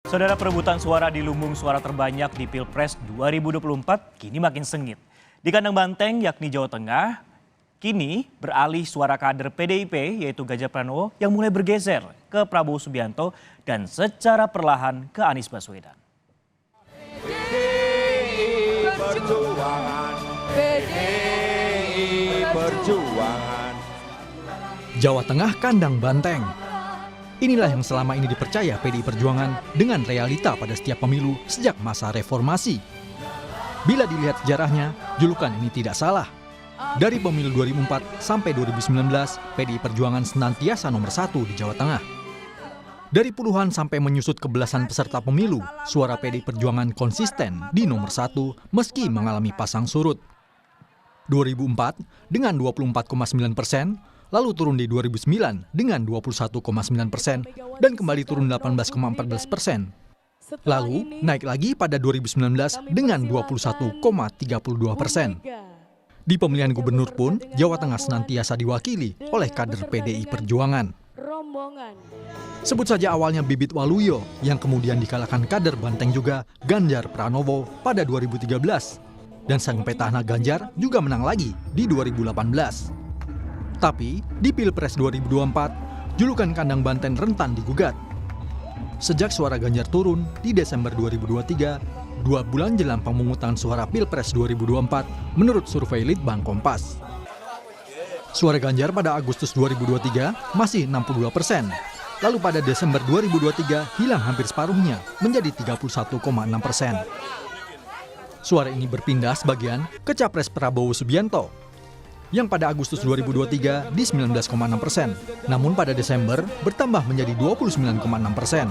Saudara, perebutan suara di lumbung suara terbanyak di Pilpres 2024 kini makin sengit. Di kandang banteng yakni Jawa Tengah, kini beralih suara kader PDIP yaitu Ganjar Pranowo yang mulai bergeser ke Prabowo Subianto dan secara perlahan ke Anies Baswedan. Jawa Tengah kandang banteng. Inilah yang selama ini dipercaya PDI Perjuangan dengan realita pada setiap pemilu sejak masa reformasi. Bila dilihat sejarahnya, julukan ini tidak salah. Dari pemilu 2004 sampai 2019, PDI Perjuangan senantiasa nomor 1 di Jawa Tengah. Dari puluhan sampai menyusut ke belasan peserta pemilu, suara PDI Perjuangan konsisten di nomor 1 meski mengalami pasang surut. 2004 dengan 24,9%, lalu turun di 2009 dengan 21,9% dan kembali turun 18,14%. Lalu naik lagi pada 2019 dengan 21,32%. Di pemilihan gubernur pun, Jawa Tengah senantiasa diwakili oleh kader PDI Perjuangan. Sebut saja awalnya Bibit Waluyo yang kemudian dikalahkan kader banteng juga Ganjar Pranowo pada 2013. Dan sang petahana Ganjar juga menang lagi di 2018. Tapi di Pilpres 2024, julukan kandang banteng rentan digugat. Sejak suara Ganjar turun di Desember 2023, 2 bulan jelang pemungutan suara Pilpres 2024 menurut survei Litbang Kompas. Suara Ganjar pada Agustus 2023 masih 62%. Lalu pada Desember 2023 hilang hampir separuhnya menjadi 31,6%. Suara ini berpindah sebagian ke Capres Prabowo Subianto yang pada Agustus 2023 di 19,6%, namun pada Desember bertambah menjadi 29,6%.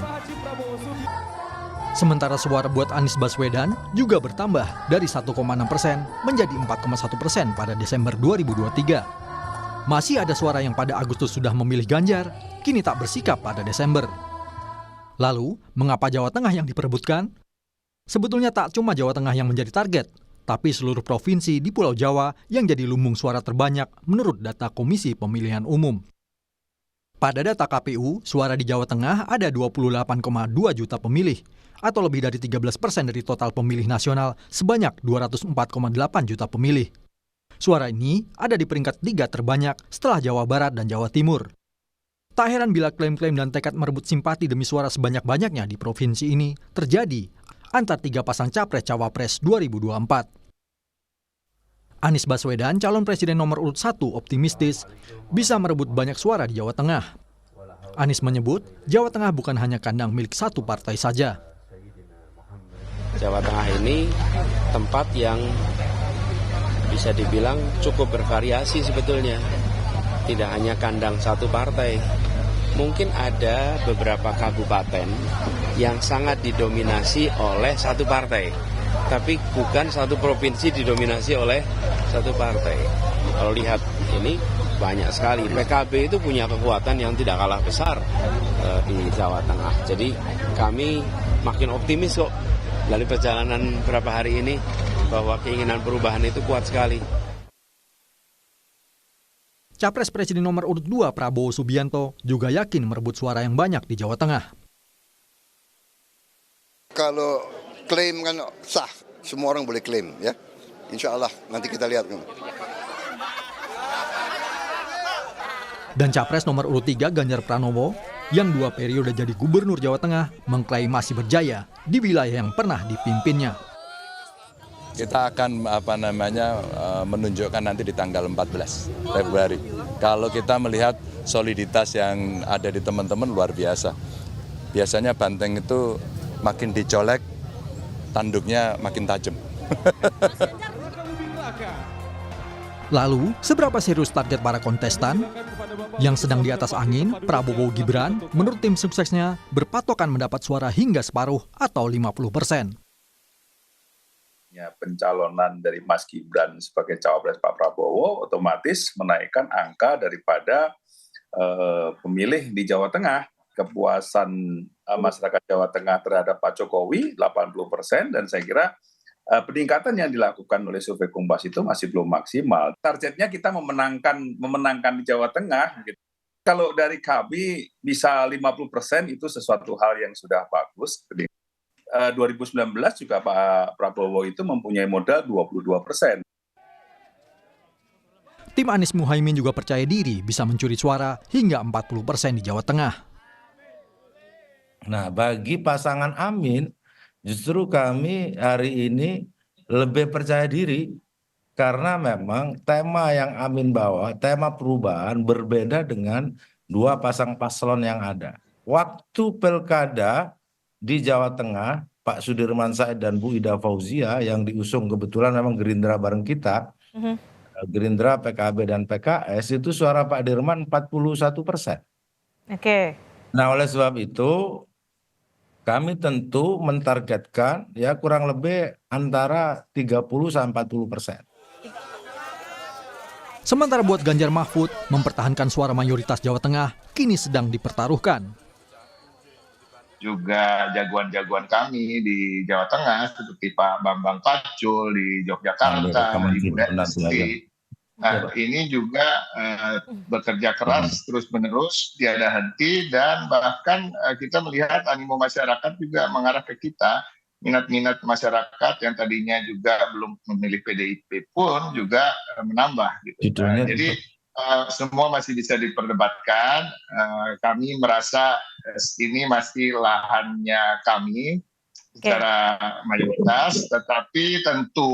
Sementara suara buat Anies Baswedan juga bertambah dari 1,6% menjadi 4,1% pada Desember 2023. Masih ada suara yang pada Agustus sudah memilih Ganjar, kini tak bersikap pada Desember. Lalu, mengapa Jawa Tengah yang diperebutkan? Sebetulnya tak cuma Jawa Tengah yang menjadi target, tapi seluruh provinsi di Pulau Jawa yang jadi lumbung suara terbanyak menurut data Komisi Pemilihan Umum. Pada data KPU, suara di Jawa Tengah ada 28,2 juta pemilih, atau lebih dari 13% dari total pemilih nasional sebanyak 204,8 juta pemilih. Suara ini ada di peringkat 3 terbanyak setelah Jawa Barat dan Jawa Timur. Tak heran bila klaim-klaim dan tekad merebut simpati demi suara sebanyak-banyaknya di provinsi ini terjadi antar 3 pasang Capres-Cawapres 2024. Anies Baswedan, calon presiden nomor urut 1, optimistis bisa merebut banyak suara di Jawa Tengah. Anies menyebut, Jawa Tengah bukan hanya kandang milik satu partai saja. Jawa Tengah ini tempat yang bisa dibilang cukup bervariasi sebetulnya. Tidak hanya kandang satu partai. Mungkin ada beberapa kabupaten yang sangat didominasi oleh satu partai, tapi bukan satu provinsi didominasi oleh satu partai. Kalau lihat ini banyak sekali. PKB itu punya kekuatan yang tidak kalah besar di Jawa Tengah. Jadi kami makin optimis kok dari perjalanan beberapa hari ini bahwa keinginan perubahan itu kuat sekali. Capres Presiden nomor urut 2 Prabowo Subianto juga yakin merebut suara yang banyak di Jawa Tengah. Kalau klaim kan sah, semua orang boleh klaim ya. Insya Allah nanti kita lihat. Dan Capres nomor urut 3 Ganjar Pranowo yang 2 periode jadi gubernur Jawa Tengah mengklaim masih berjaya di wilayah yang pernah dipimpinnya. Kita akan menunjukkan nanti di tanggal 14 Februari. Kalau kita melihat soliditas yang ada di teman-teman luar biasa. Biasanya banteng itu makin dicolek, tanduknya makin tajam. Lalu, seberapa serius target para kontestan? Yang sedang di atas angin, Prabowo Gibran, menurut tim suksesnya, berpatokan mendapat suara hingga separuh atau 50%. Pencalonan dari Mas Gibran sebagai cawapres Pak Prabowo otomatis menaikkan angka daripada pemilih di Jawa Tengah. Kepuasan masyarakat Jawa Tengah terhadap Pak Jokowi 80%, dan saya kira peningkatan yang dilakukan oleh survei Kompas itu masih belum maksimal. Targetnya kita memenangkan di Jawa Tengah. Gitu. Kalau dari kami bisa 50% itu sesuatu hal yang sudah bagus. 2019 juga Pak Prabowo itu mempunyai modal 22%. Tim Anies Muhaimin juga percaya diri bisa mencuri suara hingga 40% di Jawa Tengah. Nah, bagi pasangan Amin, justru kami hari ini lebih percaya diri karena memang tema yang Amin bawa, tema perubahan berbeda dengan dua pasang paslon yang ada. Waktu pilkada di Jawa Tengah, Pak Sudirman Said dan Bu Ida Fauzia yang diusung kebetulan memang Gerindra bareng kita, Gerindra, PKB, dan PKS, itu suara Pak Dirman 41%. Oke. Nah, oleh sebab itu kami tentu mentargetkan ya kurang lebih antara 30-40%. Sementara buat Ganjar Mahfud, mempertahankan suara mayoritas Jawa Tengah kini sedang dipertaruhkan. Juga jagoan-jagoan kami di Jawa Tengah seperti Pak Bambang Pacul di Yogyakarta, Ibu Desti. Nah, ini juga bekerja keras terus-menerus, tiada henti, dan bahkan kita melihat animo masyarakat juga mengarah ke kita. Minat-minat masyarakat yang tadinya juga belum memilih PDIP pun juga menambah. Gitu. Jadi semua masih bisa diperdebatkan. Kami merasa ini masih lahannya kami secara mayoritas, tetapi tentu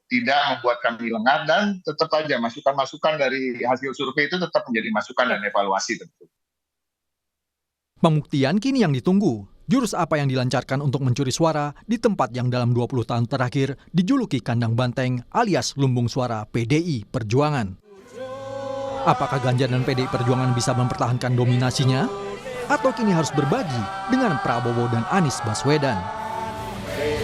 tidak membuat kami lengah dan tetap aja masukan-masukan dari hasil survei itu tetap menjadi masukan dan evaluasi tentu. Pembuktian kini yang ditunggu. Jurus apa yang dilancarkan untuk mencuri suara di tempat yang dalam 20 tahun terakhir dijuluki kandang banteng alias lumbung suara PDI Perjuangan. Apakah Ganjar dan PDI Perjuangan bisa mempertahankan dominasinya? Atau kini harus berbagi dengan Prabowo dan Anies Baswedan?